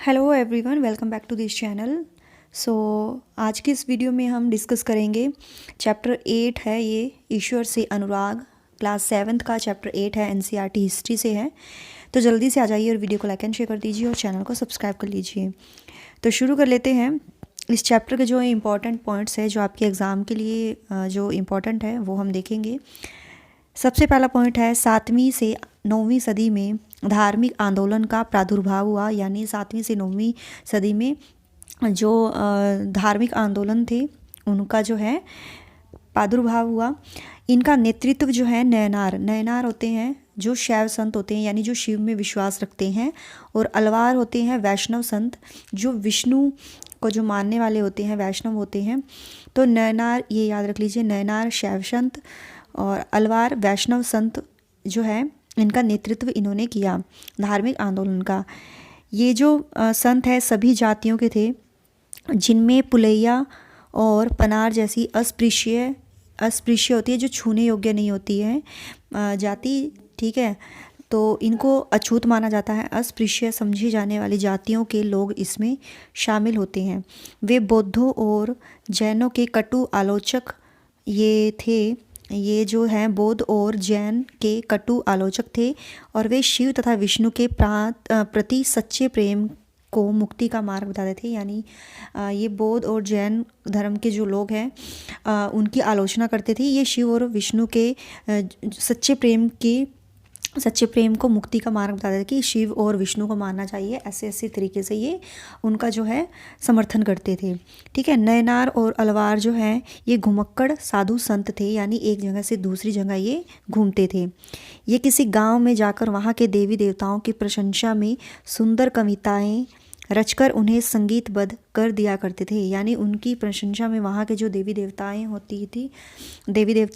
Hello everyone, welcome back to this channel. So आज की इस वीडियो में हम डिस्कस करेंगे चैप्टर 8 है ये, ईश्वर से अनुराग। क्लास 7th का चैप्टर 8 है, एनसीईआरटी हिस्ट्री से है। तो जल्दी से आ जाइए और वीडियो को लाइक एंड शेयर कर दीजिए और चैनल को सब्सक्राइब कर लीजिए। तो शुरू कर लेते हैं। इस चैप्टर के जो इम्पोर्टेंट पॉइंट्स है, जो आपके एग्ज़ाम के लिए जो इम्पोर्टेंट है, वो हम देखेंगे। सबसे पहला पॉइंट है 7वीं से 9वीं सदी में धार्मिक आंदोलन का प्रादुर्भाव हुआ। यानी 7वीं से 9वीं सदी में जो धार्मिक आंदोलन थे उनका जो है प्रादुर्भाव हुआ। इनका नेतृत्व जो है नयनार होते हैं, जो शैव संत होते हैं, यानी जो शिव में विश्वास रखते हैं। और अलवार होते हैं वैष्णव संत, जो विष्णु को जो मानने वाले होते हैं, वैष्णव होते हैं। तो नयनार, ये याद रख लीजिए, नयनार शैव संत और अलवार वैष्णव संत जो है, इनका नेतृत्व इन्होंने किया धार्मिक आंदोलन का। ये जो संत है सभी जातियों के थे, जिनमें पुलैया और पनार जैसी अस्पृश्य होती है, जो छूने योग्य नहीं होती है जाति, ठीक है। तो इनको अछूत माना जाता है। अस्पृश्य समझी जाने वाली जातियों के लोग इसमें शामिल होते हैं। वे बौद्धों और जैनों के कटु आलोचक ये थे। ये जो हैं बौद्ध और जैन के कटु आलोचक थे, और वे शिव तथा विष्णु के प्रति सच्चे प्रेम को मुक्ति का मार्ग बताते थे। यानी ये बौद्ध और जैन धर्म के जो लोग हैं उनकी आलोचना करते थे। ये शिव और विष्णु के सच्चे प्रेम को मुक्ति का मार्ग बताते थे कि शिव और विष्णु को मानना चाहिए। ऐसे तरीके से ये उनका जो है समर्थन करते थे, ठीक है। नयनार और अलवार जो हैं ये घुमक्कड़ साधु संत थे, यानी एक जगह से दूसरी जगह ये घूमते थे। ये किसी गांव में जाकर वहाँ के देवी देवताओं की प्रशंसा में सुंदर कविताएं रचकर उन्हें संगीतबद्ध कर दिया करते थे। यानी उनकी प्रशंसा में वहाँ के जो देवी देवता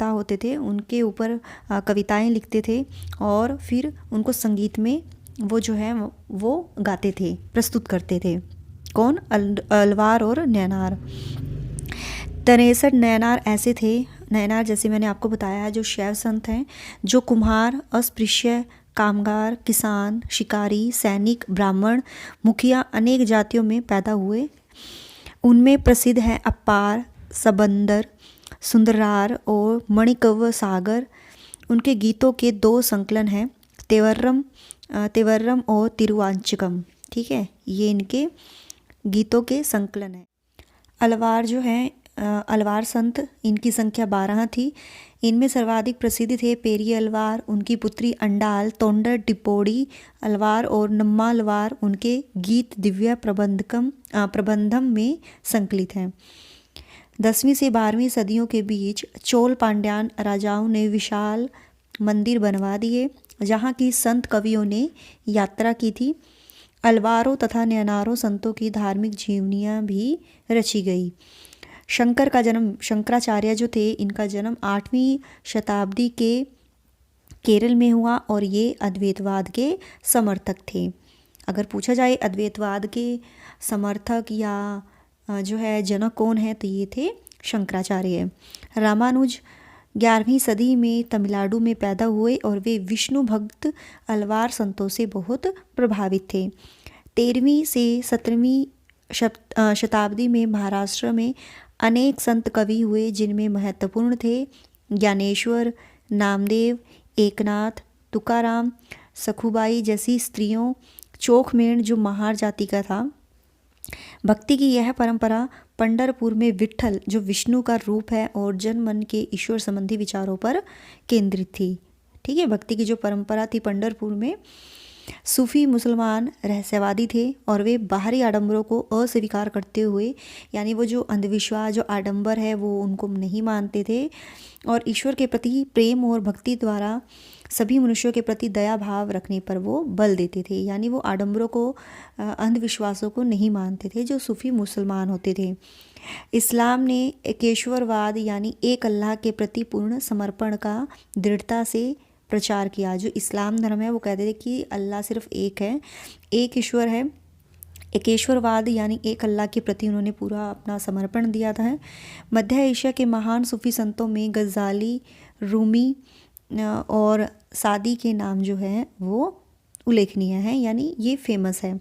होते थे उनके ऊपर कविताएं लिखते थे, और फिर उनको संगीत में वो जो है वो गाते थे, प्रस्तुत करते थे। कौन? अलवार और नयनार। 63 नयनार ऐसे थे। नयनार जैसे मैंने आपको बताया है, जो शैव संत हैं, जो कुम्हार, अस्पृश्य, कामगार, किसान, शिकारी, सैनिक, ब्राह्मण, मुखिया अनेक जातियों में पैदा हुए। उनमें प्रसिद्ध हैं अप्पार, सबंदर, सुंदरार और मणिकव्व सागर। उनके गीतों के 2 संकलन हैं, तेवर्रम और तिरुवांचकम, ठीक है। ये इनके गीतों के संकलन हैं। अलवार जो हैं, अलवार संत, इनकी संख्या 12 थी। इनमें सर्वाधिक प्रसिद्ध थे पेरिय अलवार, उनकी पुत्री अंडाल, तोंडर टिपोड़ी अलवार और नम्मा अलवार। उनके गीत दिव्य प्रबंधम में संकलित हैं। 10वीं से 12वीं सदियों के बीच चोल पांड्यान राजाओं ने विशाल मंदिर बनवा दिए, जहाँ की संत कवियों ने यात्रा की थी। अलवारों तथा नयनारों संतों की धार्मिक जीवनियाँ भी रची गई। शंकर का जन्म, शंकराचार्य जो थे, इनका जन्म 8वीं शताब्दी के केरल में हुआ, और ये अद्वैतवाद के समर्थक थे। अगर पूछा जाए अद्वैतवाद के समर्थक या जो है जनक कौन है, तो ये थे शंकराचार्य। रामानुज 11वीं सदी में तमिलनाडु में पैदा हुए, और वे विष्णु भक्त अलवार संतों से बहुत प्रभावित थे। 13वीं से 17वीं शताब्दी में महाराष्ट्र में अनेक संत कवि हुए, जिनमें महत्वपूर्ण थे ज्ञानेश्वर, नामदेव, एकनाथ, तुकाराम, सखुबाई जैसी स्त्रियों, चोखमेण जो महार जाति का था। भक्ति की यह परंपरा पंढरपुर में विट्ठल जो विष्णु का रूप है और जन मन के ईश्वर संबंधी विचारों पर केंद्रित थी, ठीक है। भक्ति की जो परंपरा थी पंढरपुर में। सूफी मुसलमान रहस्यवादी थे, और वे बाहरी आडंबरों को अस्वीकार करते हुए, यानी वो जो अंधविश्वास, जो आडंबर है, वो उनको नहीं मानते थे, और ईश्वर के प्रति प्रेम और भक्ति द्वारा सभी मनुष्यों के प्रति दया भाव रखने पर वो बल देते थे। यानी वो आडंबरों को, अंधविश्वासों को नहीं मानते थे, जो सूफी मुसलमान होते थे। इस्लाम ने एकेश्वरवाद यानी एक अल्लाह के प्रति पूर्ण समर्पण का दृढ़ता से प्रचार किया। जो इस्लाम धर्म है वो कहते थे कि अल्लाह सिर्फ एक है, एक ईश्वर है। एकेश्वरवाद यानी एक अल्लाह के प्रति उन्होंने पूरा अपना समर्पण दिया था। मध्य एशिया के महान सूफी संतों में गज़ाली, रूमी और सादी के नाम जो हैं वो उल्लेखनीय है, यानी ये फेमस है।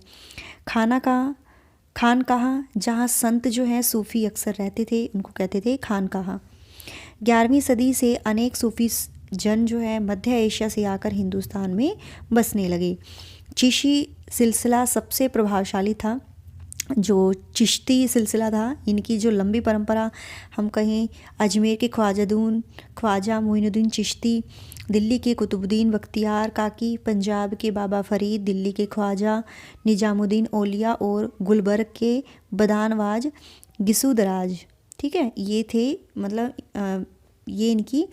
खानकाहा, जहाँ संत जो है सूफ़ी अक्सर रहते थे, उनको कहते थे खानकाहा। 11वीं सदी से अनेक सूफ़ी जन जो है मध्य एशिया से आकर हिंदुस्तान में बसने लगे। चिशी सिलसिला सबसे प्रभावशाली था। जो चिश्ती सिलसिला था, इनकी जो लंबी परंपरा हम कहें, अजमेर के ख्वाजा मोइनुद्दीन चिश्ती, दिल्ली के कुतुबुद्दीन बख्तियार काकी, पंजाब के बाबा फरीद, दिल्ली के ख्वाजा निजामुद्दीन औलिया और गुलबर्ग के बदानवाज गिसूदराज, ठीक है, ये थे, मतलब ये इनकी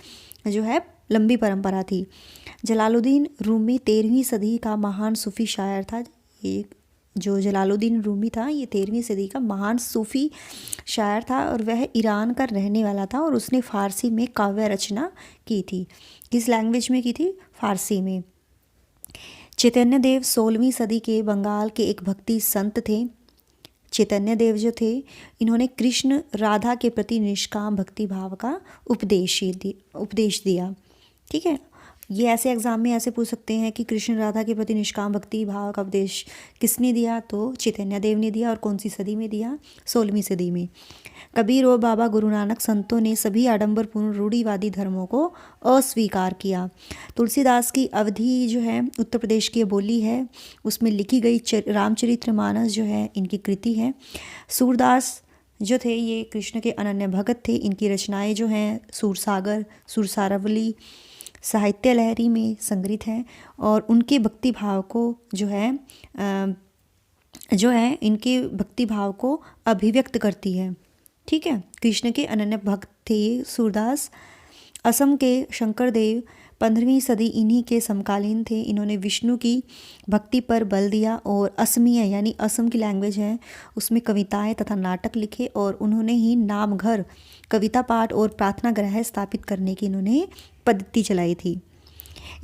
जो है लंबी परंपरा थी। जलालुद्दीन रूमी 13वीं सदी का महान सूफ़ी शायर था। ये जो जलालुद्दीन रूमी था, ये 13वीं सदी का महान सूफ़ी शायर था और वह ईरान का रहने वाला था और उसने फ़ारसी में काव्य रचना की थी। किस लैंग्वेज में की थी? फ़ारसी में। चैतन्य देव 16वीं सदी के बंगाल के एक भक्ति संत थे। चैतन्य देव जो थे, इन्होंने कृष्ण राधा के प्रति निष्काम भक्ति भाव का उपदेश दिया, ठीक है। ये ऐसे एग्ज़ाम में ऐसे पूछ सकते हैं कि कृष्ण राधा के प्रति निष्काम भक्ति भाव का उपदेश किसने दिया? तो चैतन्य देव ने दिया। और कौन सी सदी में दिया? 16वीं सदी में। कबीर और बाबा गुरु नानक संतों ने सभी आडंबरपूर्ण रूढ़िवादी धर्मों को अस्वीकार किया। तुलसीदास की अवधि जो है उत्तर प्रदेश की बोली है, उसमें लिखी गई रामचरितमानस जो है इनकी कृति है। सूरदास जो थे, ये कृष्ण के अनन्य भगत थे। इनकी रचनाएं जो हैं सूरसागर, सुरसारावली, साहित्य लहरी में संग्रहित हैं और उनके भक्ति भाव को जो है इनके भक्ति भाव को अभिव्यक्त करती है, ठीक है। कृष्ण के अनन्य भक्त थे सूरदास। असम के शंकरदेव 15वीं सदी इन्हीं के समकालीन थे। इन्होंने विष्णु की भक्ति पर बल दिया और असमीय, यानी असम की लैंग्वेज है, उसमें कविताएं तथा नाटक लिखे और उन्होंने ही नामघर, कविता पाठ और प्रार्थना गृह स्थापित करने की इन्होंने पद्धति चलाई थी।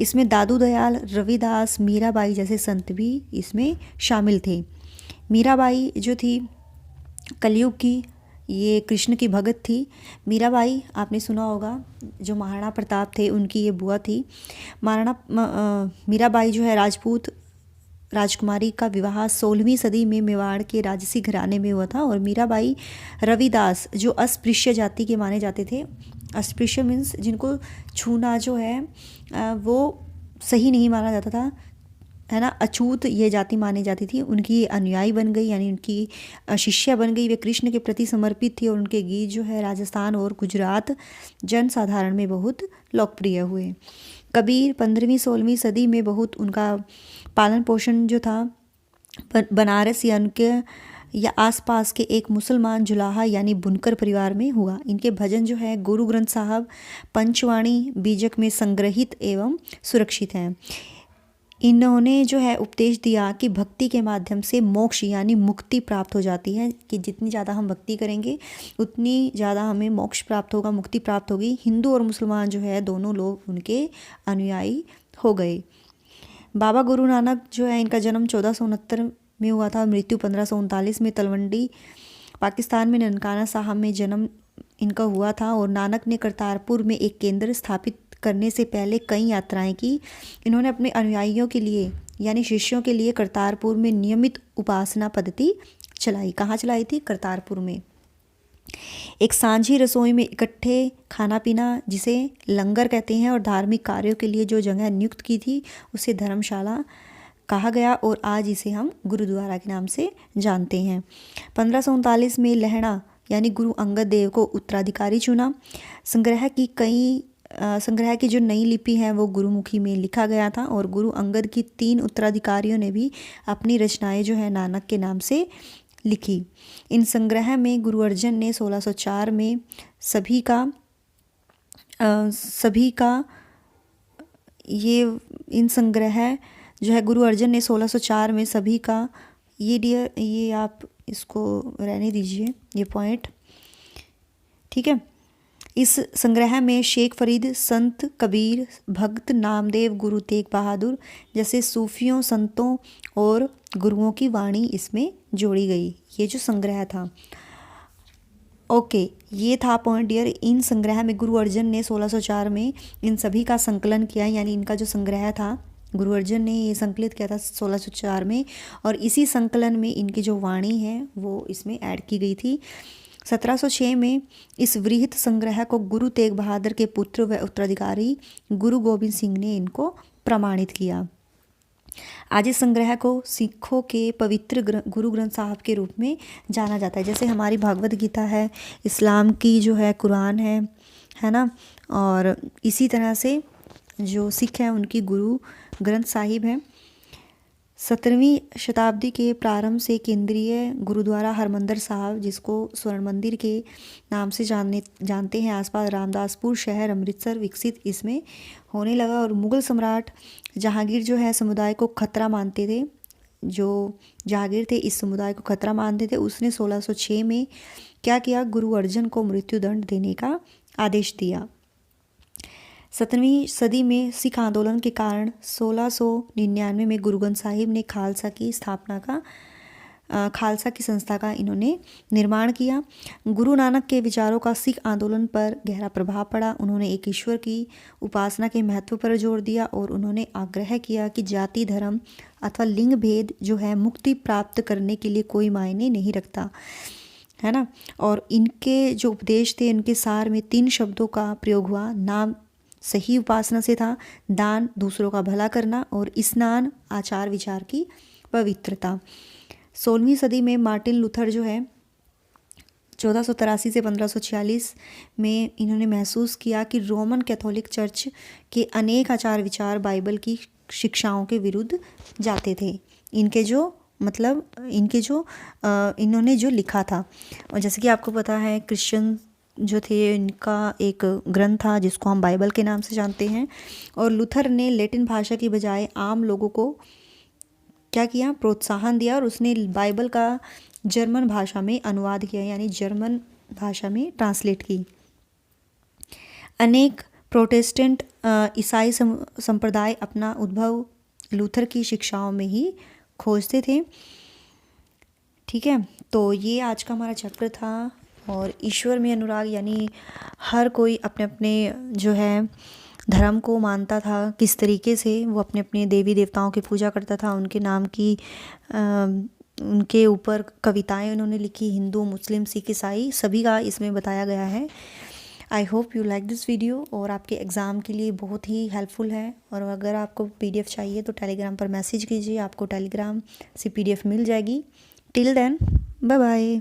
इसमें दादू दयाल, रविदास, मीराबाई जैसे संत भी इसमें शामिल थे। मीराबाई जो थी कलयुग की, ये कृष्ण की भगत थी। मीराबाई आपने सुना होगा, जो महाराणा प्रताप थे उनकी ये बुआ थी। मीराबाई जो है राजपूत राजकुमारी का विवाह 16वीं सदी में मेवाड़ के राजसी घराने में हुआ था। और मीराबाई रविदास, जो अस्पृश्य जाति के माने जाते थे, अस्पृश्य मीन्स जिनको छूना जो है वो सही नहीं माना जाता था, है ना, अछूत ये जाति मानी जाती थी, उनकी अनुयायी बन गई, यानी उनकी शिष्या बन गई। वे कृष्ण के प्रति समर्पित थी और उनके गीत जो है राजस्थान और गुजरात जनसाधारण में बहुत लोकप्रिय हुए। कबीर 15वीं-16वीं सदी में बहुत उनका पालन पोषण जो था बनारस या आसपास के एक मुसलमान जुलाहा यानी बुनकर परिवार में हुआ। इनके भजन जो है गुरु ग्रंथ साहब पंचवाणी बीजक में संग्रहित एवं सुरक्षित हैं। इन्होंने जो है उपदेश दिया कि भक्ति के माध्यम से मोक्ष यानी मुक्ति प्राप्त हो जाती है, कि जितनी ज़्यादा हम भक्ति करेंगे उतनी ज़्यादा हमें मोक्ष प्राप्त होगा, मुक्ति प्राप्त होगी। हिंदू और मुसलमान जो है दोनों लोग उनके अनुयायी हो गए। बाबा गुरु नानक जो है, इनका जन्म 1469 में हुआ था, मृत्यु 1539 में तलवंडी पाकिस्तान में ननकाना साहब में जन्म इनका हुआ था। और नानक ने करतारपुर में एक केंद्र स्थापित करने से पहले कई यात्राएं की। इन्होंने अपने अनुयायियों के लिए यानी शिष्यों के लिए करतारपुर में नियमित उपासना पद्धति चलाई। कहाँ चलाई थी? करतारपुर में। एक सांझी रसोई में इकट्ठे खाना पीना, जिसे लंगर कहते हैं, और धार्मिक कार्यों के लिए जो जगह नियुक्त की थी उसे धर्मशाला कहा गया और आज इसे हम गुरुद्वारा के नाम से जानते हैं। 1539 में लहणा यानी गुरु अंगद देव को उत्तराधिकारी चुना। संग्रह की जो नई लिपि है वो गुरुमुखी में लिखा गया था और गुरु अंगद की 3 उत्तराधिकारियों ने भी अपनी रचनाएं जो है नानक के नाम से लिखी। इन संग्रह में गुरु अर्जन ने 1604 में सभी का इन संग्रह जो है गुरु अर्जन ने 1604 में सभी का ये आप इसको रहने दीजिए, ये पॉइंट, ठीक है। इस संग्रह में शेख फरीद, संत कबीर, भक्त नामदेव, गुरु तेग बहादुर जैसे सूफियों, संतों और गुरुओं की वाणी इसमें जोड़ी गई। ये जो संग्रह था, ओके, ये था पॉइंट डियर। इन संग्रह में गुरु अर्जन ने 1604 में इन सभी का संकलन किया, यानी इनका जो संग्रह था गुरु अर्जन ने ये संकलित किया था 1604 में, और इसी संकलन में इनकी जो वाणी है वो इसमें ऐड की गई थी। 1706 में इस वृहत संग्रह को गुरु तेग बहादुर के पुत्र व उत्तराधिकारी गुरु गोबिंद सिंह ने इनको प्रमाणित किया। आज इस संग्रह को सिखों के पवित्र गुरु ग्रंथ साहब के रूप में जाना जाता है। जैसे हमारी भागवत गीता है, इस्लाम की जो है कुरान है ना, और इसी तरह से जो सिख हैं उनकी गुरु ग्रंथ साहिब हैं। 17वीं शताब्दी के प्रारंभ से केंद्रीय गुरुद्वारा हरमंदिर साहब, जिसको स्वर्ण मंदिर के नाम से जानते हैं, आसपास रामदासपुर शहर अमृतसर विकसित इसमें होने लगा। और मुग़ल सम्राट जहांगीर जो है समुदाय को खतरा मानते थे, जो जहांगीर थे इस समुदाय को खतरा मानते थे। उसने 1606 में क्या किया, गुरु अर्जन को मृत्युदंड देने का आदेश दिया। 17वीं सदी में सिख आंदोलन के कारण 1699 में गुरु ग्रंथ साहिब ने खालसा की संस्था का इन्होंने निर्माण किया। गुरु नानक के विचारों का सिख आंदोलन पर गहरा प्रभाव पड़ा। उन्होंने एक ईश्वर की उपासना के महत्व पर जोर दिया और उन्होंने आग्रह किया कि जाति, धर्म अथवा लिंग भेद जो है मुक्ति प्राप्त करने के लिए कोई मायने नहीं रखता, है ना। और इनके जो उपदेश थे, इनके सार में 3 शब्दों का प्रयोग हुआ। नाम सही उपासना से था, दान दूसरों का भला करना, और स्नान आचार विचार की पवित्रता। 16वीं सदी में मार्टिन लूथर जो है 1483 से 1546 में इन्होंने महसूस किया कि रोमन कैथोलिक चर्च के अनेक आचार विचार बाइबल की शिक्षाओं के विरुद्ध जाते थे। इन्होंने जो लिखा था, और जैसे कि आपको पता है क्रिश्चियन जो थे इनका एक ग्रंथ था जिसको हम बाइबल के नाम से जानते हैं। और लूथर ने लैटिन भाषा की बजाय आम लोगों को क्या किया, प्रोत्साहन दिया, और उसने बाइबल का जर्मन भाषा में अनुवाद किया, यानी जर्मन भाषा में ट्रांसलेट की। अनेक प्रोटेस्टेंट ईसाई संप्रदाय अपना उद्भव लूथर की शिक्षाओं में ही खोजते थे। ठीक है, तो ये आज का हमारा चैप्टर था। और ईश्वर में अनुराग, यानी हर कोई अपने अपने जो है धर्म को मानता था, किस तरीके से वो अपने अपने देवी देवताओं की पूजा करता था, उनके नाम की उनके ऊपर कविताएं उन्होंने लिखी, हिंदू, मुस्लिम, सिख, ईसाई सभी का इसमें बताया गया है। I hope you like this video, और आपके एग्ज़ाम के लिए बहुत ही हेल्पफुल है। और अगर आपको PDF चाहिए तो टेलीग्राम पर मैसेज कीजिए, आपको टेलीग्राम से PDF मिल जाएगी। Till then, bye bye.